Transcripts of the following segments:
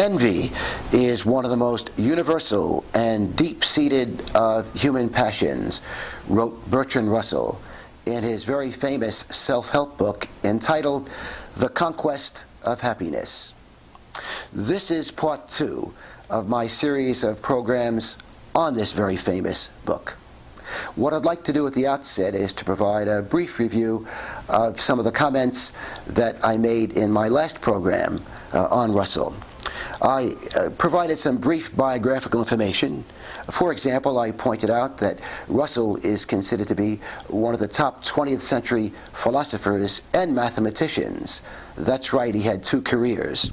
Envy is one of the most universal and deep-seated of human passions, wrote Bertrand Russell in his very famous self-help book entitled The Conquest of Happiness. This is part 2 of my series of programs on this very famous book. What I'd like to do at the outset is to provide a brief review of some of the comments that I made in my last program on Russell. I provided some brief biographical information. For example, I pointed out that Russell is considered to be one of the top 20th century philosophers and mathematicians. That's right, he had 2 careers.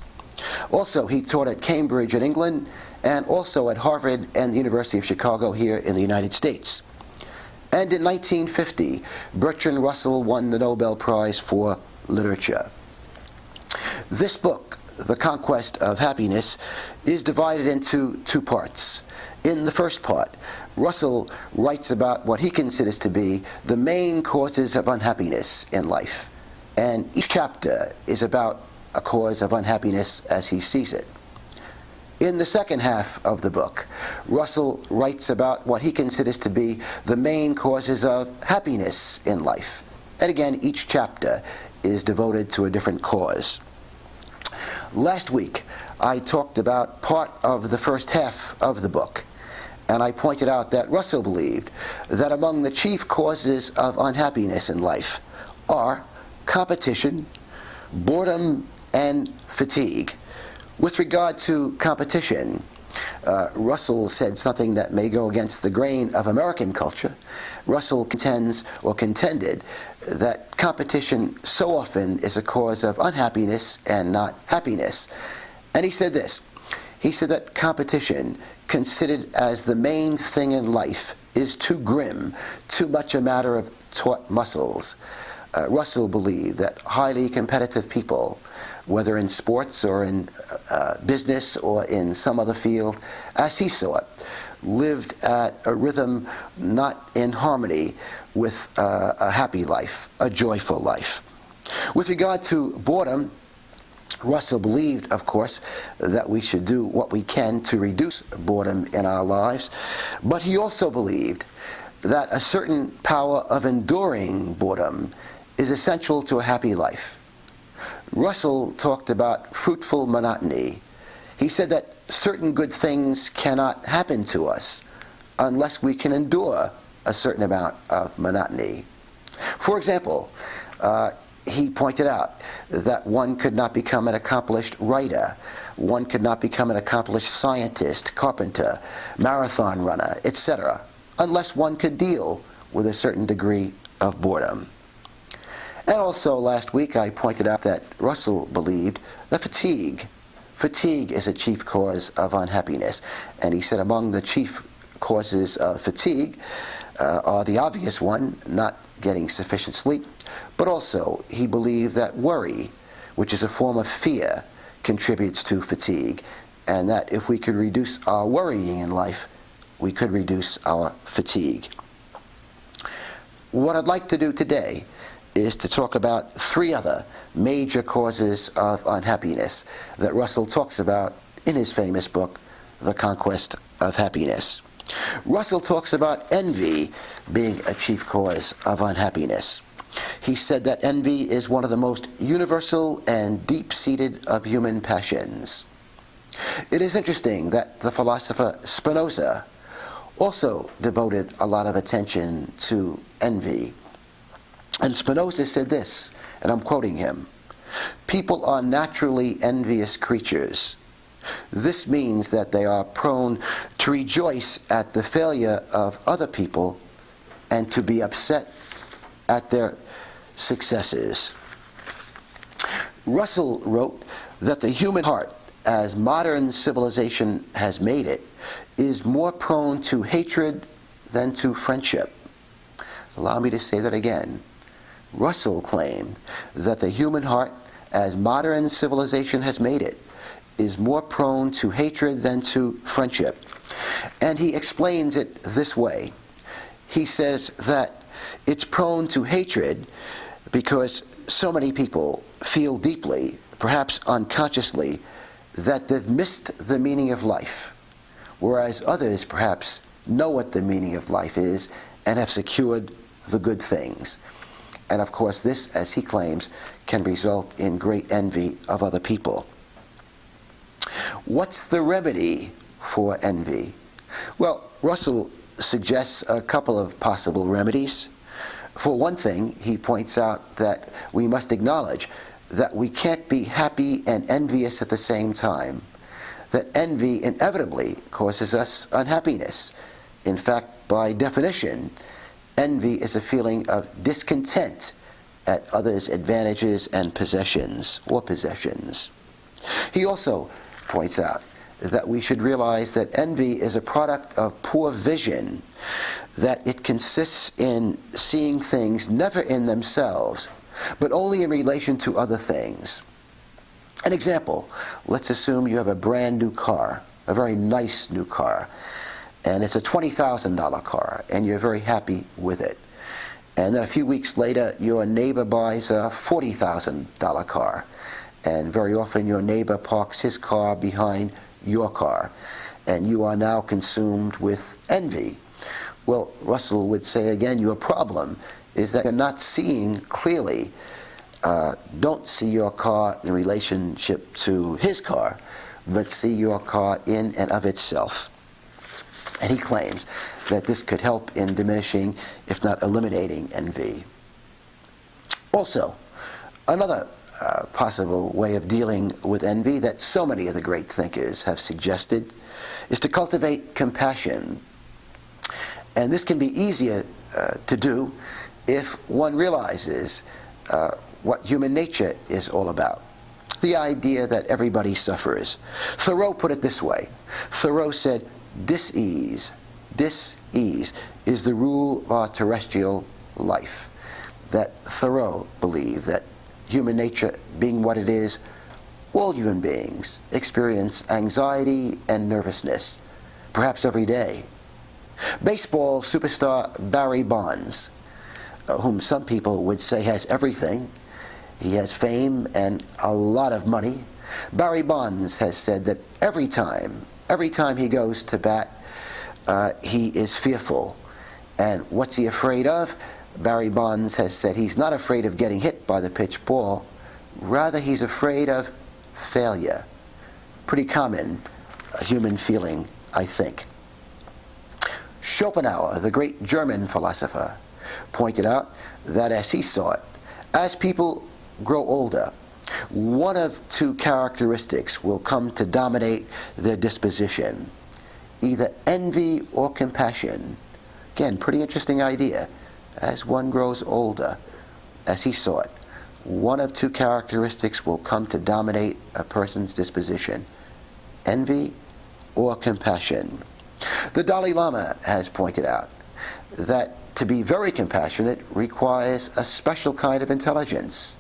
Also, he taught at Cambridge in England and also at Harvard and the University of Chicago here in the United States. And in 1950, Bertrand Russell won the Nobel Prize for Literature. This book, The Conquest of Happiness, is divided into 2 parts. In the first part, Russell writes about what he considers to be the main causes of unhappiness in life. And each chapter is about a cause of unhappiness as he sees it. In the second half of the book, Russell writes about what he considers to be the main causes of happiness in life. And again, each chapter is devoted to a different cause. Last week, I talked about part of the first half of the book, and I pointed out that Russell believed that among the chief causes of unhappiness in life are competition, boredom, and fatigue. With regard to competition, Russell said something that may go against the grain of American culture. Russell contended that competition so often is a cause of unhappiness and not happiness. And he said this. He said that competition, considered as the main thing in life, is too grim, too much a matter of taut muscles. Russell believed that highly competitive people, whether in sports or in business or in some other field, as he saw it, lived at a rhythm not in harmony with a happy life, a joyful life. With regard to boredom, Russell believed, of course, that we should do what we can to reduce boredom in our lives, but he also believed that a certain power of enduring boredom is essential to a happy life. Russell talked about fruitful monotony. He said that certain good things cannot happen to us unless we can endure a certain amount of monotony. For example, he pointed out that one could not become an accomplished writer, one could not become an accomplished scientist, carpenter, marathon runner, etc., unless one could deal with a certain degree of boredom. And also last week I pointed out that Russell believed that fatigue is a chief cause of unhappiness. And he said among the chief causes of fatigue are the obvious one, not getting sufficient sleep, but also he believed that worry, which is a form of fear, contributes to fatigue, and that if we could reduce our worrying in life, we could reduce our fatigue. What I'd like to do today is to talk about 3 other major causes of unhappiness that Russell talks about in his famous book, The Conquest of Happiness. Russell talks about envy being a chief cause of unhappiness. He said that envy is one of the most universal and deep-seated of human passions. It is interesting that the philosopher Spinoza also devoted a lot of attention to envy. And Spinoza said this, and I'm quoting him, "People are naturally envious creatures. This means that they are prone to rejoice at the failure of other people and to be upset at their successes." Russell wrote that the human heart, as modern civilization has made it, is more prone to hatred than to friendship. Allow me to say that again. Russell claimed that the human heart, as modern civilization has made it, is more prone to hatred than to friendship. And he explains it this way. He says that it's prone to hatred because so many people feel deeply, perhaps unconsciously, that they've missed the meaning of life, whereas others perhaps know what the meaning of life is and have secured the good things. And of course, this, as he claims, can result in great envy of other people. What's the remedy for envy? Well, Russell suggests a couple of possible remedies. For one thing, he points out that we must acknowledge that we can't be happy and envious at the same time, that envy inevitably causes us unhappiness. In fact, by definition, envy is a feeling of discontent at others' advantages and possessions. He also points out that we should realize that envy is a product of poor vision, that it consists in seeing things never in themselves, but only in relation to other things. An example, let's assume you have a brand new car, a very nice new car, and it's a $20,000 car, and you're very happy with it. And then a few weeks later, your neighbor buys a $40,000 car, and very often your neighbor parks his car behind your car, and you are now consumed with envy. Well, Russell would say again, your problem is that you're not seeing clearly. Don't see your car in relationship to his car, but see your car in and of itself. And he claims that this could help in diminishing, if not eliminating, envy. Also, another possible way of dealing with envy that so many of the great thinkers have suggested is to cultivate compassion. And this can be easier to do if one realizes what human nature is all about. The idea that everybody suffers. Thoreau put it this way. Thoreau said, dis-ease is the rule of our terrestrial life. That Thoreau believed that human nature being what it is, all human beings experience anxiety and nervousness, perhaps every day. Baseball superstar Barry Bonds, whom some people would say has everything, he has fame and a lot of money. Barry Bonds has said that every time he goes to bat, he is fearful. And what's he afraid of? Barry Bonds has said he's not afraid of getting hit by the pitch ball, rather he's afraid of failure. Pretty common human feeling, I think. Schopenhauer, the great German philosopher, pointed out that as he saw it, as people grow older, one of two characteristics will come to dominate their disposition, either envy or compassion. Again, pretty interesting idea. As one grows older, as he saw it, one of two characteristics will come to dominate a person's disposition, envy or compassion. The Dalai Lama has pointed out that to be very compassionate requires a special kind of intelligence.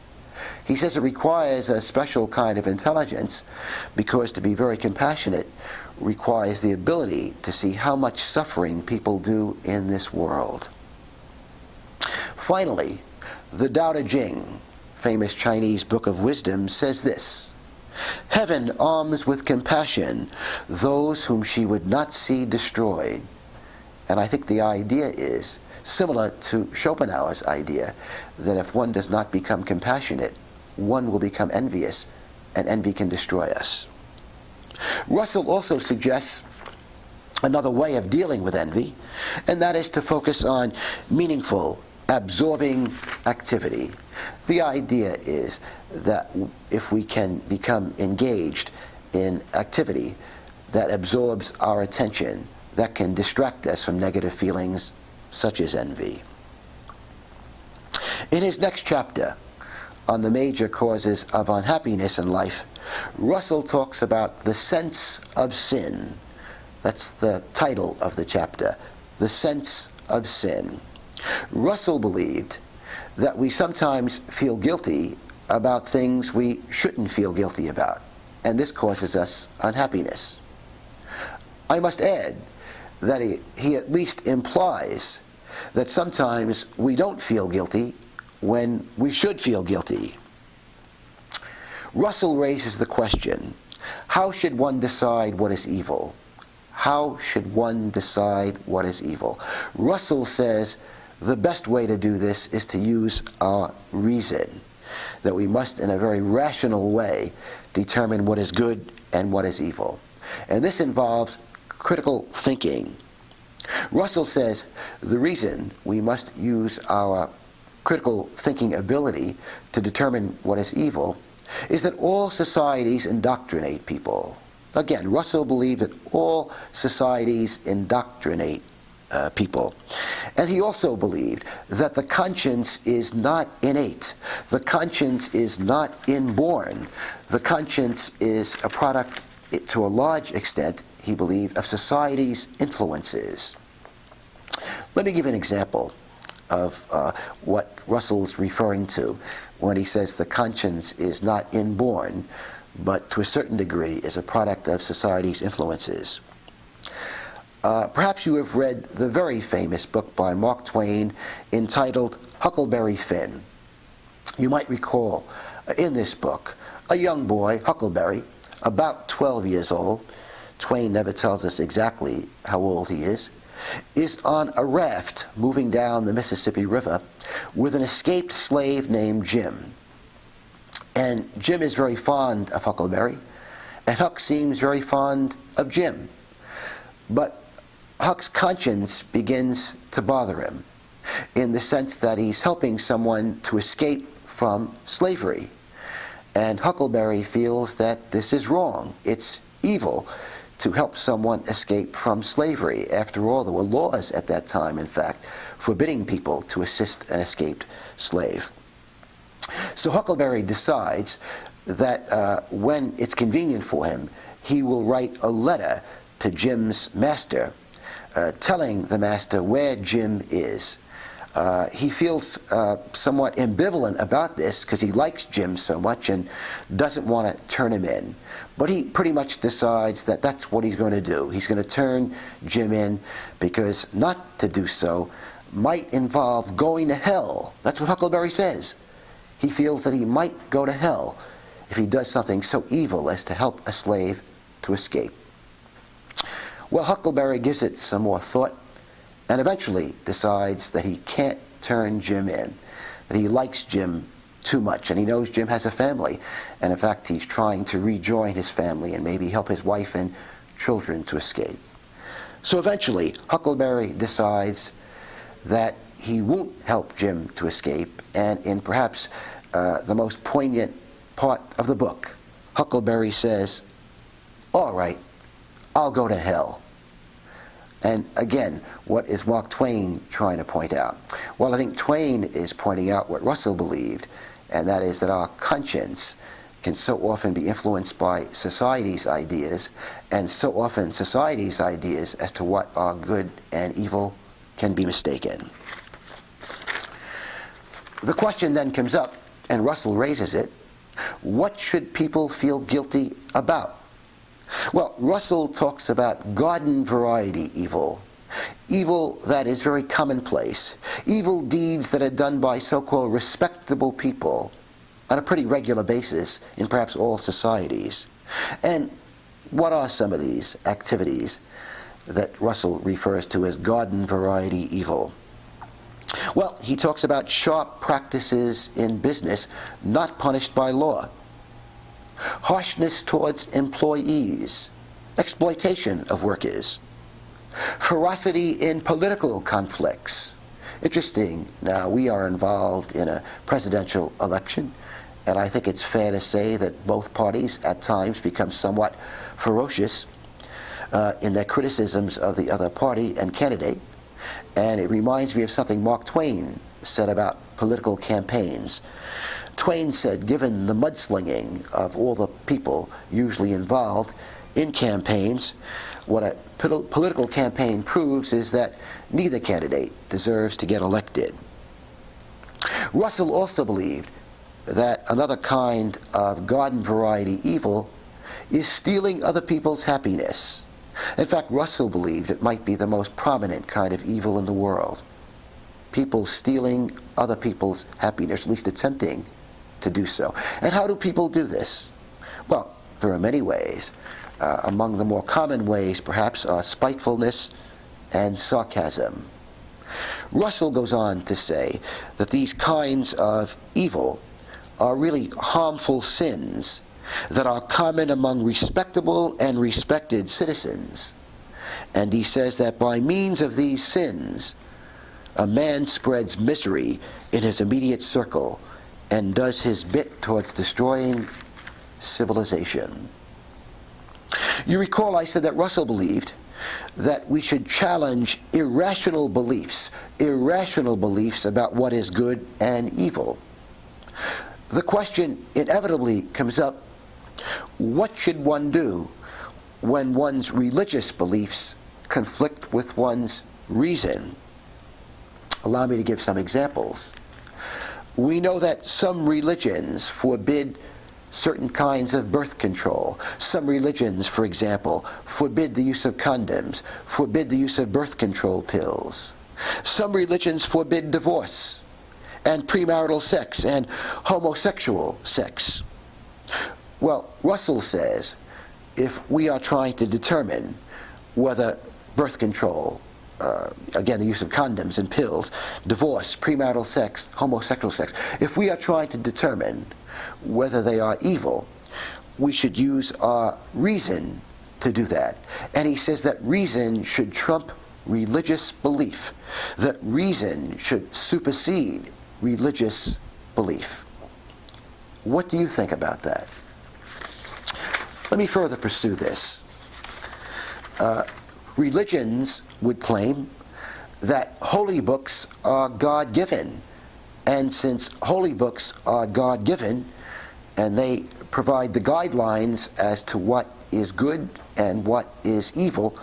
He says it requires a special kind of intelligence because to be very compassionate requires the ability to see how much suffering people do in this world. Finally, the Tao Te Ching, famous Chinese book of wisdom, says this: "Heaven arms with compassion those whom she would not see destroyed." And I think the idea is similar to Schopenhauer's idea that if one does not become compassionate, one will become envious, and envy can destroy us. Russell also suggests another way of dealing with envy, and that is to focus on meaningful, absorbing activity. The idea is that if we can become engaged in activity that absorbs our attention, that can distract us from negative feelings such as envy. In his next chapter on the major causes of unhappiness in life, Russell talks about the sense of sin. That's the title of the chapter, The Sense of Sin. Russell believed that we sometimes feel guilty about things we shouldn't feel guilty about, and this causes us unhappiness. I must add that he at least implies that sometimes we don't feel guilty when we should feel guilty. Russell raises the question, How should one decide what is evil? How should one decide what is evil? Russell says the best way to do this is to use our reason, that we must, in a very rational way, determine what is good and what is evil. And this involves critical thinking. Russell says the reason we must use our critical thinking ability to determine what is evil is that all societies indoctrinate people. Again, Russell believed that all societies indoctrinate people. And he also believed that the conscience is not innate. The conscience is not inborn. The conscience is a product, to a large extent, he believed, of society's influences. Let me give an example of what Russell's referring to when he says the conscience is not inborn, but to a certain degree is a product of society's influences. Perhaps you have read the very famous book by Mark Twain entitled Huckleberry Finn. You might recall in this book a young boy, Huckleberry, about 12 years old, Twain never tells us exactly how old he is on a raft moving down the Mississippi River with an escaped slave named Jim. And Jim is very fond of Huckleberry, and Huck seems very fond of Jim. But Huck's conscience begins to bother him in the sense that he's helping someone to escape from slavery. And Huckleberry feels that this is wrong. It's evil to help someone escape from slavery. After all, there were laws at that time, in fact, forbidding people to assist an escaped slave. So Huckleberry decides that when it's convenient for him, he will write a letter to Jim's master, telling the master where Jim is. He feels somewhat ambivalent about this because he likes Jim so much and doesn't want to turn him in. But he pretty much decides that that's what he's going to do. He's going to turn Jim in because not to do so might involve going to hell. That's what Huckleberry says. He feels that he might go to hell if he does something so evil as to help a slave to escape. Well, Huckleberry gives it some more thought and eventually decides that he can't turn Jim in, that he likes Jim too much, and he knows Jim has a family, and in fact he's trying to rejoin his family and maybe help his wife and children to escape. So eventually Huckleberry decides that he won't help Jim to escape, and in perhaps the most poignant part of the book, Huckleberry says, "All right, I'll go to hell." And again, what is Mark Twain trying to point out? Well, I think Twain is pointing out what Russell believed, and that is that our conscience can so often be influenced by society's ideas, and so often society's ideas as to what are good and evil can be mistaken. The question then comes up, and Russell raises it, what should people feel guilty about? Well, Russell talks about garden variety evil, evil that is very commonplace, evil deeds that are done by so-called respectable people on a pretty regular basis in perhaps all societies. And what are some of these activities that Russell refers to as garden variety evil? Well, he talks about sharp practices in business not punished by law, harshness towards employees, exploitation of workers, ferocity in political conflicts. Interesting, now we are involved in a presidential election, and I think it's fair to say that both parties at times become somewhat ferocious in their criticisms of the other party and candidate. And it reminds me of something Mark Twain said about political campaigns. Twain said, given the mudslinging of all the people usually involved in campaigns, what a political campaign proves is that neither candidate deserves to get elected. Russell also believed that another kind of garden variety evil is stealing other people's happiness. In fact, Russell believed it might be the most prominent kind of evil in the world. People stealing other people's happiness, at least attempting to do so. And how do people do this? Well, There are many ways. Among the more common ways, perhaps, are spitefulness and sarcasm. Russell goes on to say that these kinds of evil are really harmful sins that are common among respectable and respected citizens. And he says that by means of these sins, a man spreads misery in his immediate circle and does his bit towards destroying civilization. You recall I said that Russell believed that we should challenge irrational beliefs about what is good and evil. The question inevitably comes up, what should one do when one's religious beliefs conflict with one's reason? Allow me to give some examples. We know that some religions forbid certain kinds of birth control. Some religions, for example, forbid the use of condoms, forbid the use of birth control pills. Some religions forbid divorce and premarital sex and homosexual sex. Well, Russell says if we are trying to determine whether birth control, again, the use of condoms and pills, divorce, premarital sex, homosexual sex, if we are trying to determine whether they are evil, we should use our reason to do that. And he says that reason should trump religious belief, that reason should supersede religious belief. What do you think about that? Let me further pursue this. Religions would claim that holy books are God-given. And since holy books are God-given, and they provide the guidelines as to what is good and what is evil,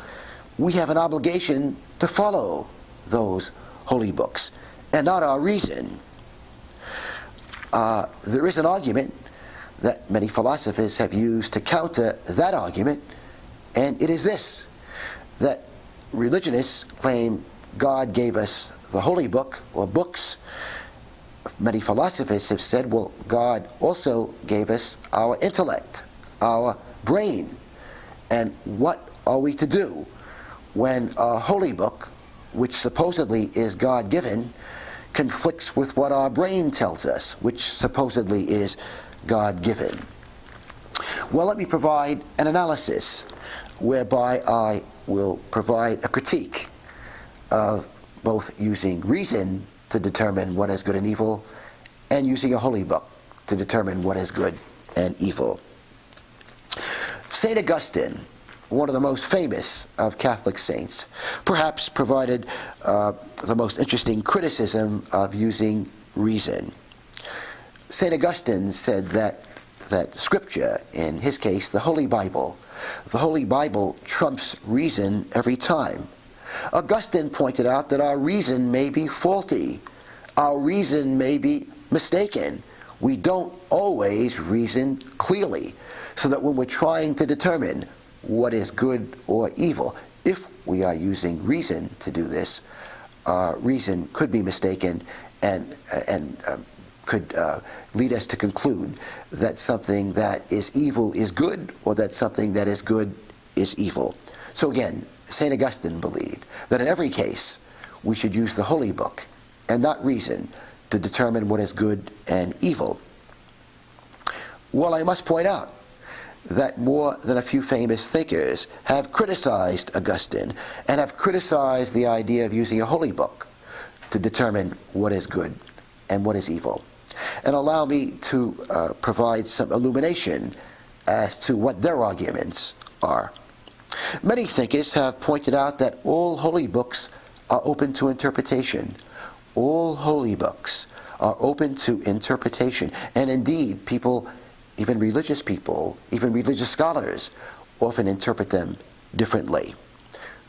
we have an obligation to follow those holy books, and not our reason. There is an argument that many philosophers have used to counter that argument, and it is this, that religionists claim God gave us the holy book, or books. Many philosophers have said, well, God also gave us our intellect, our brain. And what are we to do when a holy book, which supposedly is God-given, conflicts with what our brain tells us, which supposedly is God-given? Well, let me provide an analysis whereby I will provide a critique of both using reason to determine what is good and evil, and using a holy book to determine what is good and evil. St. Augustine, one of the most famous of Catholic saints, perhaps provided the most interesting criticism of using reason. St. Augustine said that Scripture, in his case the Holy Bible trumps reason every time. Augustine pointed out that our reason may be faulty. Our reason may be mistaken. We don't always reason clearly, so that when we're trying to determine what is good or evil, if we are using reason to do this, our reason could be mistaken and could lead us to conclude that something that is evil is good, or that something that is good is evil. So again, St. Augustine believed that in every case we should use the Holy Book and not reason to determine what is good and evil. Well, I must point out that more than a few famous thinkers have criticized Augustine and have criticized the idea of using a holy book to determine what is good and what is evil. And allow me to provide some illumination as to what their arguments are. Many thinkers have pointed out that all holy books are open to interpretation. All holy books are open to interpretation. And indeed, people, even religious people, even religious scholars, often interpret them differently.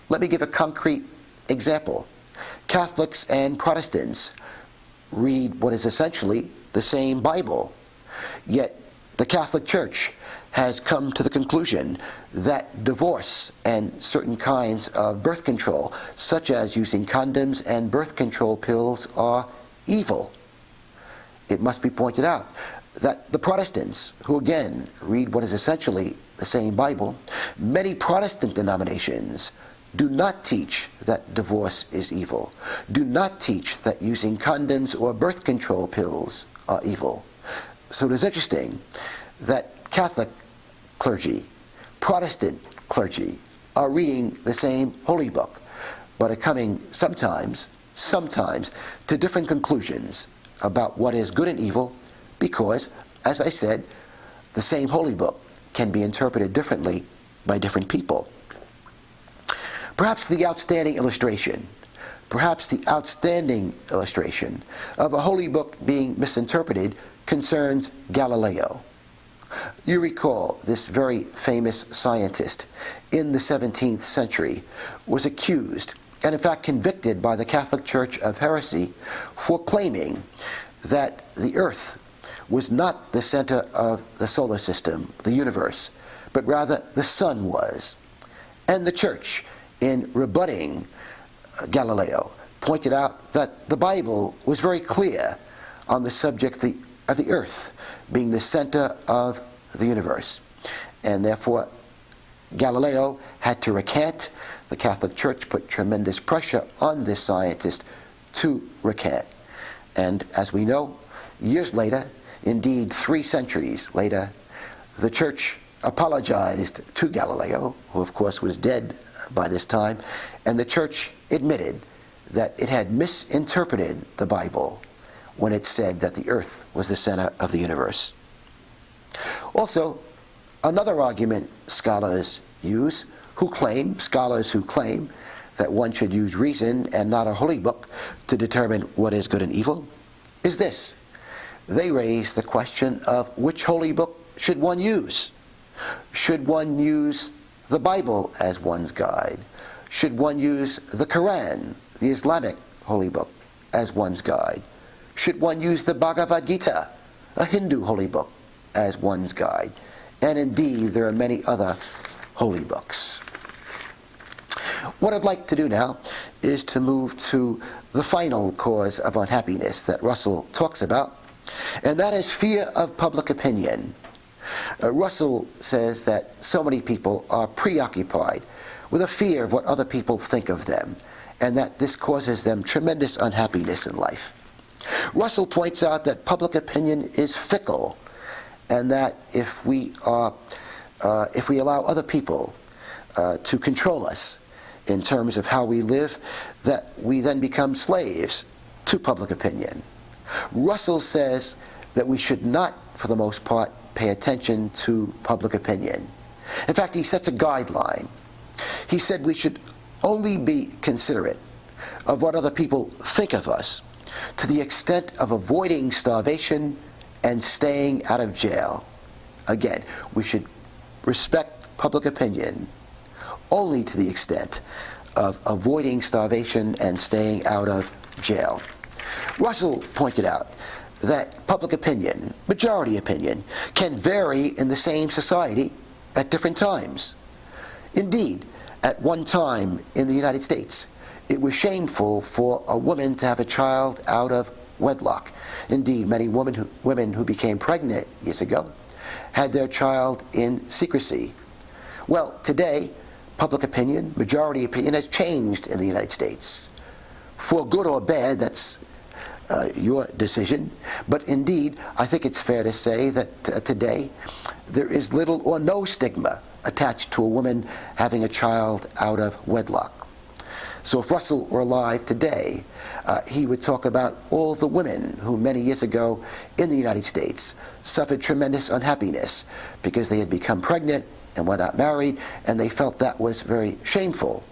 Let me give a concrete example. Catholics and Protestants read what is essentially the same Bible, yet the Catholic Church has come to the conclusion that divorce and certain kinds of birth control, such as using condoms and birth control pills, are evil. It must be pointed out that the Protestants, who again read what is essentially the same Bible, many Protestant denominations do not teach that divorce is evil, do not teach that using condoms or birth control pills are evil. So it is interesting that Catholic clergy, Protestant clergy, are reading the same holy book, but are coming sometimes to different conclusions about what is good and evil, because, as I said, the same holy book can be interpreted differently by different people. Perhaps the outstanding illustration of a holy book being misinterpreted concerns Galileo. You recall this very famous scientist in the 17th century was accused and in fact convicted by the Catholic Church of heresy for claiming that the Earth was not the center of the solar system, the universe, but rather the sun was. And the Church, in rebutting Galileo, pointed out that the Bible was very clear on the subject of the Earth being the center of the universe. And therefore, Galileo had to recant. The Catholic Church put tremendous pressure on this scientist to recant. And as we know, years later, indeed 3 centuries later, the Church apologized to Galileo, who of course was dead by this time, and the Church admitted that it had misinterpreted the Bible when it said that the Earth was the center of the universe. Also, another argument scholars who claim that one should use reason and not a holy book to determine what is good and evil, is this. They raise the question of which holy book should one use. Should one use the Bible as one's guide? Should one use the Quran, the Islamic holy book, as one's guide? Should one use the Bhagavad Gita, a Hindu holy book, as one's guide? And indeed, there are many other holy books. What I'd like to do now is to move to the final cause of unhappiness that Russell talks about, and that is fear of public opinion. Russell says that so many people are preoccupied with a fear of what other people think of them, and that this causes them tremendous unhappiness in life. Russell points out that public opinion is fickle, and that if we allow other people to control us in terms of how we live, that we then become slaves to public opinion. Russell says that we should not, for the most part, pay attention to public opinion. In fact, he sets a guideline. He said we should only be considerate of what other people think of us to the extent of avoiding starvation and staying out of jail. Again, we should respect public opinion only to the extent of avoiding starvation and staying out of jail. Russell pointed out that public opinion, majority opinion, can vary in the same society at different times. Indeed, at one time in the United States, it was shameful for a woman to have a child out of wedlock. Indeed, many women who became pregnant years ago had their child in secrecy. Well, today, public opinion, majority opinion, has changed in the United States. For good or bad, that's your decision. But indeed, I think it's fair to say that today there is little or no stigma attached to a woman having a child out of wedlock. So if Russell were alive today, he would talk about all the women who many years ago in the United States suffered tremendous unhappiness because they had become pregnant and were not married, and they felt that was very shameful.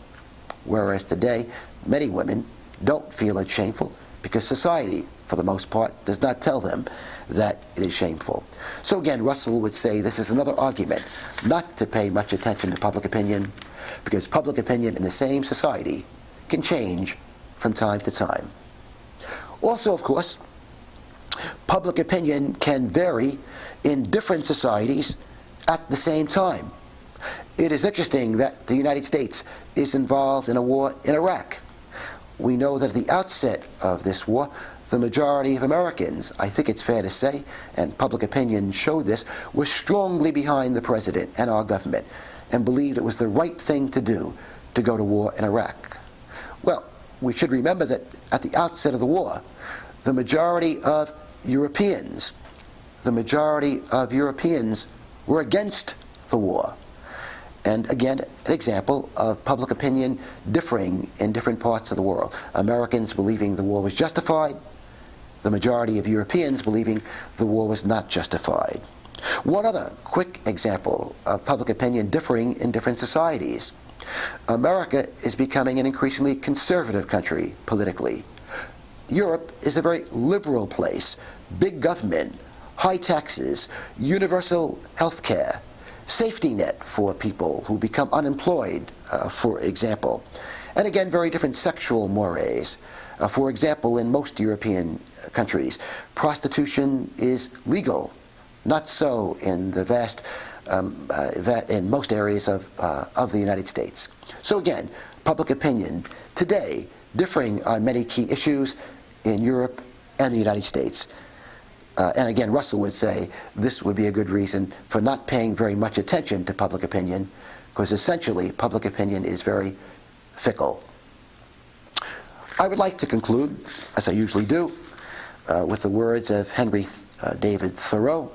Whereas today, many women don't feel it shameful because society, for the most part, does not tell them that it is shameful. So again, Russell would say this is another argument not to pay much attention to public opinion, because public opinion in the same society can change from time to time. Also, of course, public opinion can vary in different societies at the same time. It is interesting that the United States is involved in a war in Iraq. We know that at the outset of this war, The majority of Americans, I think it's fair to say, and public opinion showed this, were strongly behind the president and our government and believed it was the right thing to do to go to war in Iraq. Well, we should remember that at the outset of the war, the majority of Europeans were against the war. And again, an example of public opinion differing in different parts of the world. Americans believing the war was justified, the majority of Europeans believing the war was not justified. One other quick example of public opinion differing in different societies. America is becoming an increasingly conservative country politically. Europe is a very liberal place, big government, high taxes, universal health care, safety net for people who become unemployed, for example. And again, very different sexual mores. For example, in most European countries, prostitution is legal. Not so in the in most areas of the United States. So again, public opinion today differing on many key issues in Europe and the United States. And again, Russell would say this would be a good reason for not paying very much attention to public opinion, because essentially public opinion is very fickle. I would like to conclude, as I usually do, with the words of Henry David Thoreau,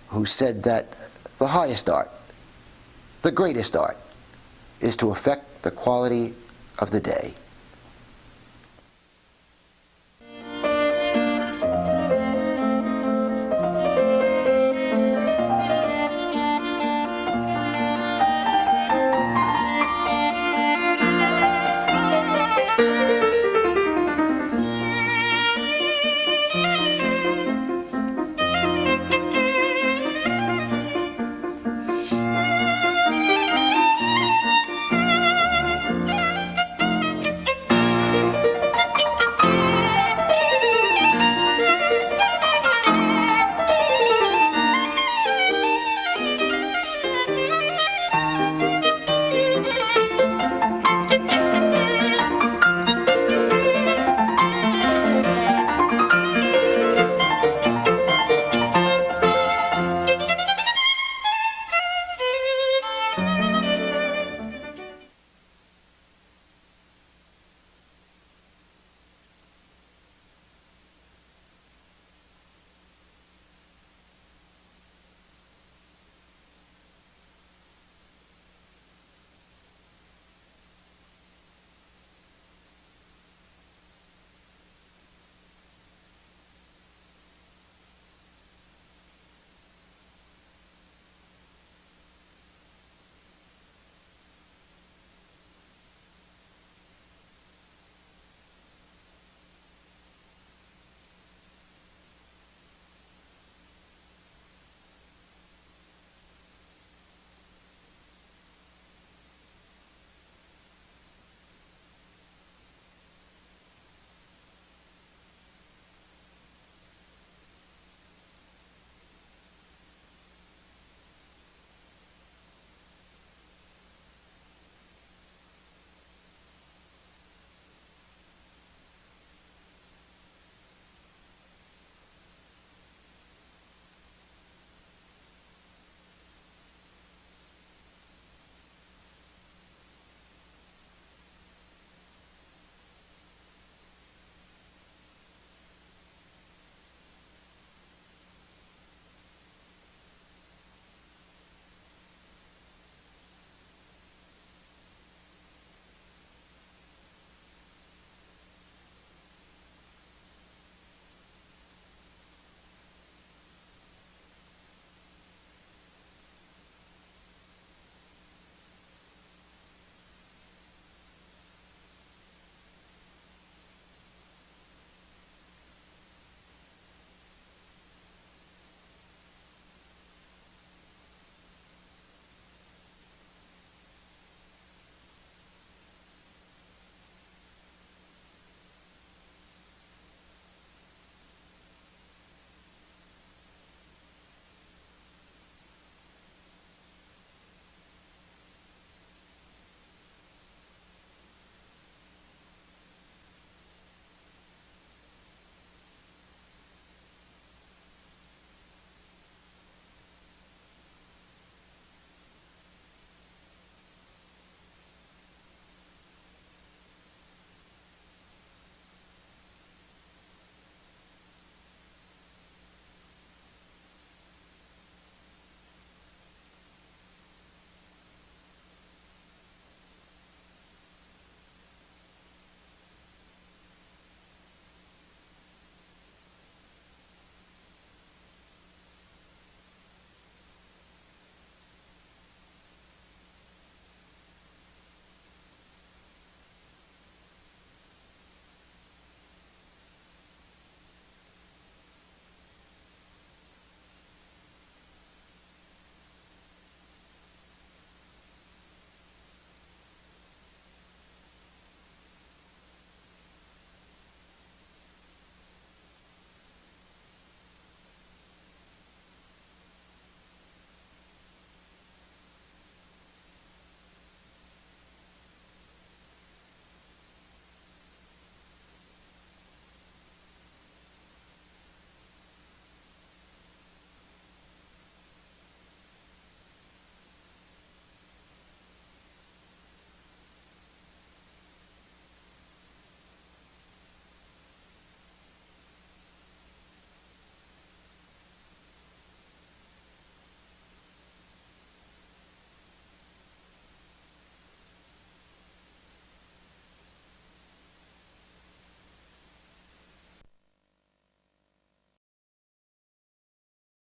who said that the highest art, the greatest art, is to affect the quality of the day.